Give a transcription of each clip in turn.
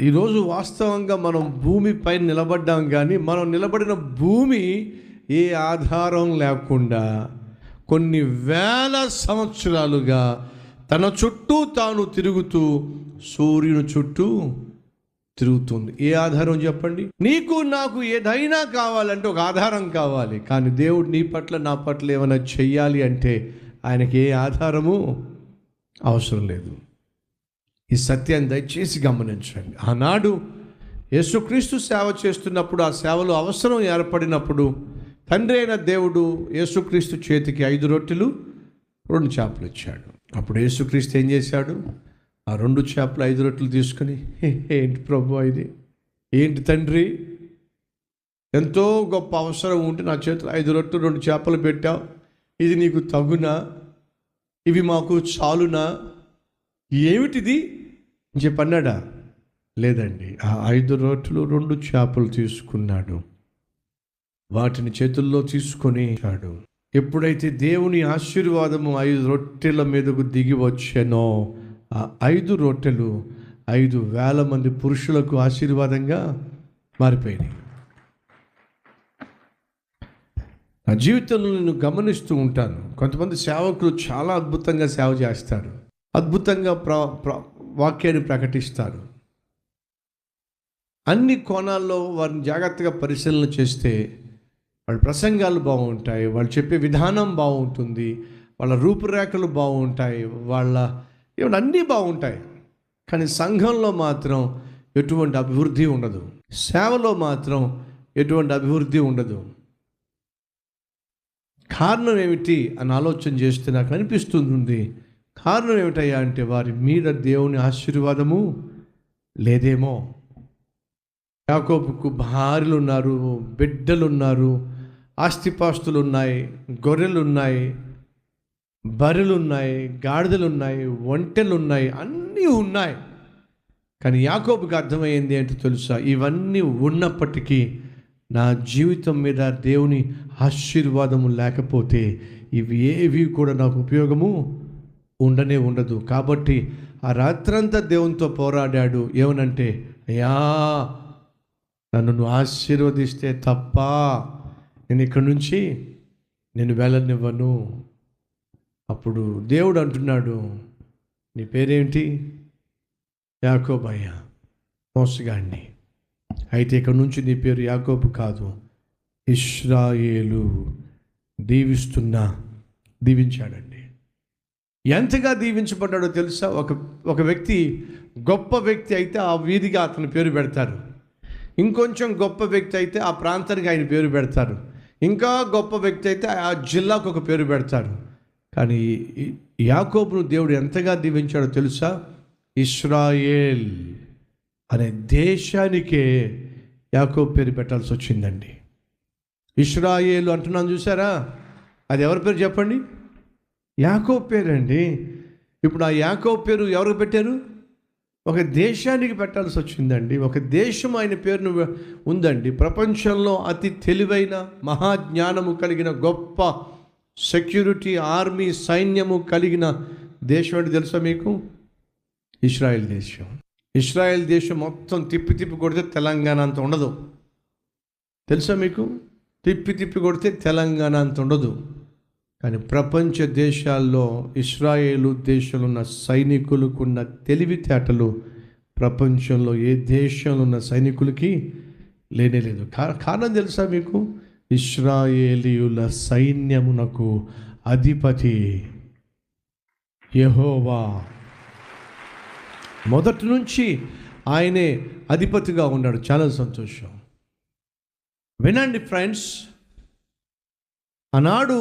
ఈరోజు వాస్తవంగా మనం భూమిపై నిలబడ్డాం, కానీ మనం నిలబడిన భూమి ఏ ఆధారం లేకుండా కొన్ని వేల సంవత్సరాలుగా తన చుట్టూ తాను తిరుగుతూ సూర్యుని చుట్టూ తిరుగుతుంది. ఏ ఆధారం చెప్పండి? నీకు నాకు ఏదైనా కావాలంటే ఒక ఆధారం కావాలి, కానీ దేవుడు నీ పట్ల నా పట్ల ఏమైనా చెయ్యాలి అంటే ఆయనకి ఏ ఆధారము అవసరం లేదు. ఈ సత్యాన్ని దయచేసి గమనించండి. ఆనాడు యేసుక్రీస్తు సేవ చేస్తున్నప్పుడు, ఆ సేవలో అవసరం ఏర్పడినప్పుడు తండ్రి అయిన దేవుడు యేసుక్రీస్తు చేతికి 5 రొట్టెలు 2 చేపలు ఇచ్చాడు. అప్పుడు యేసుక్రీస్తు ఏం చేశాడు? ఆ 2 చేపలు 5 రొట్టెలు తీసుకుని, ఏంటి ప్రభు ఇది, ఏంటి తండ్రి, ఎంతో గొప్ప అవసరం ఉంటే నా చేతిలో 5 రొట్టెలు 2 చేపలు పెట్టావు, ఇది నీకు తగునా, ఇవి మాకు చాలునా, ఏమిటిది అని చెప్పి అన్నాడా? లేదండి. ఆ 5 రొట్టెలు 2 చేపలు తీసుకున్నాడు, వాటిని చేతుల్లో తీసుకొని ఎప్పుడైతే దేవుని ఆశీర్వాదము 5 రొట్టెల మీదకు దిగి వచ్చానో, ఆ 5 రొట్టెలు 5,000 మంది పురుషులకు ఆశీర్వాదంగా మారిపోయినాయి. నా జీవితంలో నేను గమనిస్తూ ఉంటాను, కొంతమంది సేవకులు చాలా అద్భుతంగా సేవ చేస్తారు, అద్భుతంగా వాక్యాన్ని ప్రకటిస్తారు. అన్ని కోణాల్లో వారిని జాగ్రత్తగా పరిశీలన చేస్తే వాళ్ళ ప్రసంగాలు బాగుంటాయి, వాళ్ళు చెప్పే విధానం బాగుంటుంది, వాళ్ళ రూపురేఖలు బాగుంటాయి, వాళ్ళ అన్నీ బాగుంటాయి. కానీ సంఘంలో మాత్రం ఎటువంటి అభివృద్ధి ఉండదు, సేవలో మాత్రం ఎటువంటి అభివృద్ధి ఉండదు. కారణం ఏమిటి అని ఆలోచన చేస్తే నాకు అనిపిస్తుంది, కారణం ఏమిటయ్యా అంటే వారి మీద దేవుని ఆశీర్వాదము లేదేమో. యాకోబుకు భార్యలు ఉన్నారు, బిడ్డలు ఉన్నారు, ఆస్తిపాస్తులు ఉన్నాయి, గొర్రెలు ఉన్నాయి, బర్రెలు ఉన్నాయి, గాడిదలు ఉన్నాయి, ఒంటెలు ఉన్నాయి, అన్నీ ఉన్నాయి. కానీ యాకోబుకి అర్థమైంది ఏంటో తెలుసా? ఇవన్నీ ఉన్నప్పటికీ నా జీవితం మీద దేవుని ఆశీర్వాదము లేకపోతే ఇవి ఏవి కూడా నాకు ఉపయోగము ఉండదు. కాబట్టి ఆ రాత్రంతా దేవునితో పోరాడాడు. ఏమనంటే, అయ్యా నన్ను నువ్వు ఆశీర్వదిస్తే తప్ప నేను ఇక్కడి నుంచి నేను వెళ్ళనివ్వను. అప్పుడు దేవుడు అంటున్నాడు, నీ పేరేంటి? యాకోబయ్యా, మోసగాడిని. అయితే ఇక్కడ నుంచి నీ పేరు యాకోబు కాదు, ఇశ్రాయేలు. దీవించాడండి. ఎంతగా దీవించబడ్డాడో తెలుసా? ఒక వ్యక్తి గొప్ప వ్యక్తి అయితే ఆ వీధిగా అతని పేరు పెడతారు, ఇంకొంచెం గొప్ప వ్యక్తి అయితే ఆ ప్రాంతానికి ఆయన పేరు పెడతారు, ఇంకా గొప్ప వ్యక్తి అయితే ఆ జిల్లాకు ఒక పేరు పెడతారు. కానీ యాకోబును దేవుడు ఎంతగా దీవించాడో తెలుసా? ఇశ్రాయేల్ అనే దేశానికే యాకోబు పేరు పెట్టాల్సి వచ్చిందండి. ఇశ్రాయేలు అంటున్నాను చూసారా, అది ఎవరి పేరు చెప్పండి? యాకోబు పేరండి. ఇప్పుడు ఆ యాకోబు పేరు ఎవరికి పెట్టారు? ఒక దేశానికి పెట్టాల్సి వచ్చిందండి. ఒక దేశం ఆయన పేరును ఉందండి. ప్రపంచంలో అతి తెలివైన మహాజ్ఞానము కలిగిన గొప్ప సెక్యూరిటీ ఆర్మీ సైన్యము కలిగిన దేశం అంటే తెలుసా మీకు? ఇశ్రాయేల్ దేశం. ఇశ్రాయేల్ దేశం మొత్తం తిప్పి కొడితే తెలంగాణ అంత ఉండదు. తెలుసా మీకు? తిప్పి కొడితే తెలంగాణ అంత ఉండదు. కానీ ప్రపంచ దేశాల్లో ఇశ్రాయేలు దేశంలో ఉన్న సైనికులకున్న తెలివితేటలు ప్రపంచంలో ఏ దేశంలో ఉన్న సైనికులకి లేనేలేదు. కారణం తెలుసా మీకు? ఇశ్రాయేలీయుల సైన్యమునకు అధిపతి యెహోవా. మొదటి నుంచి ఆయనే అధిపతిగా ఉన్నాడు. చాలా సంతోషం. వినండి ఫ్రెండ్స్, ఆనాడు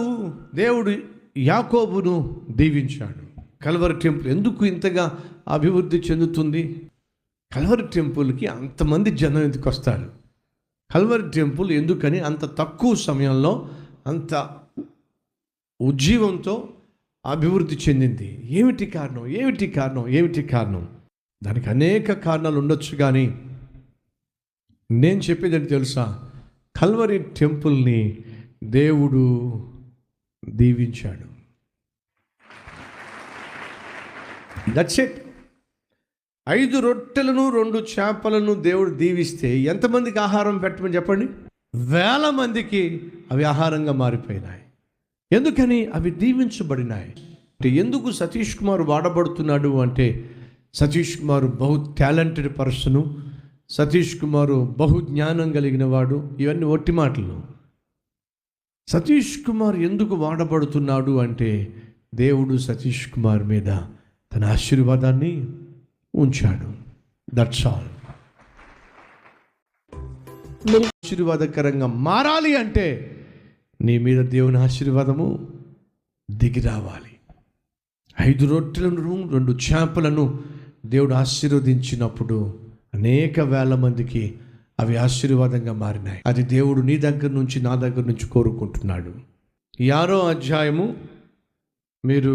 దేవుడు యాకోబును దీవించాడు. కల్వరి టెంపుల్ ఎందుకు ఇంతగా అభివృద్ధి చెందుతుంది? కల్వరి టెంపుల్కి అంతమంది జనం ఎందుకు వస్తారు? కల్వరి టెంపుల్ ఎందుకని అంత తక్కువ సమయంలో అంత ఉజ్జీవంతో అభివృద్ధి చెందింది? ఏమిటి కారణం? దానికి అనేక కారణాలు ఉండొచ్చు, కానీ నేను చెప్పేది ఏంటి తెలుసా? కల్వరి టెంపుల్ని దేవుడు దీవించాడు. That's it. 5 రొట్టెలను 2 చేపలను దేవుడు దీవిస్తే ఎంతమందికి ఆహారం పెట్టమని చెప్పండి? వేల మందికి అవి ఆహారంగా మారిపోయినాయి. ఎందుకని? అవి దీవించబడినాయి. అంటే ఎందుకు సతీష్ కుమార్ వాడబడుతున్నాడు అంటే, సతీష్ కుమార్ బహు టాలెంటెడ్ పర్సను, సతీష్ కుమార్ బహు జ్ఞానం కలిగిన వాడు, ఇవన్నీ ఒట్టి మాటలు. సతీష్ కుమార్ ఎందుకు వాడబడుతున్నాడు అంటే, దేవుడు సతీష్ కుమార్ మీద తన ఆశీర్వాదాన్ని ఉంచాడు. That's all. ఆశీర్వాదకరంగా మారాలి అంటే నీ మీద దేవుని ఆశీర్వాదము దిగి రావాలి. 5 రొట్టెలను 2 చేపలను దేవుడు ఆశీర్వదించినప్పుడు అనేక వేల మందికి అవి ఆశీర్వాదంగా మారినాయి. అది దేవుడు నీ దగ్గర నుంచి, నా దగ్గర నుంచి కోరుకుంటున్నాడు. ఈ 6వ అధ్యాయము మీరు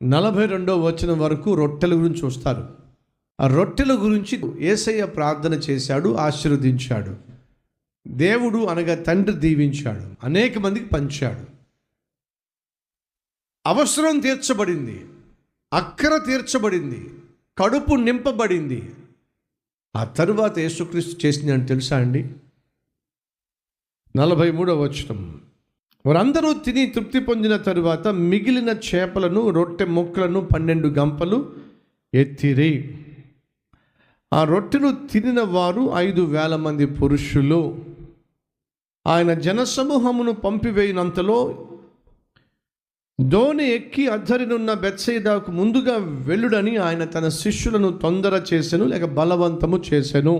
42వ వచనం వరకు రొట్టెల గురించి చూస్తారు. ఆ రొట్టెల గురించి యేసయ్య ప్రార్థన చేశాడు, ఆశీర్వదించాడు. దేవుడు అనగా తండ్రి దీవించాడు, అనేక మందికి పంచాడు. అవసరం తీర్చబడింది, అక్కర తీర్చబడింది, కడుపు నింపబడింది. ఆ తరువాత యేసుక్రీస్తు చేసింది అని తెలుసా అండి? 43వ వచనం, వారందరూ తిని తృప్తి పొందిన తరువాత మిగిలిన చేపలను, రొట్టె ముక్కలను 12 గంపలు ఎత్తిరి. ఆ రొట్టెలు తినిన వారు 5,000 మంది పురుషులు. ఆయన జనసమూహమును పంపివేయినంతలో దోణి ఎక్కి అద్దరినున్న బెత్సయిదాకు ముందుగా వెళ్ళుడని ఆయన తన శిష్యులను తొందర చేసెను, లేక బలవంతము చేసెను.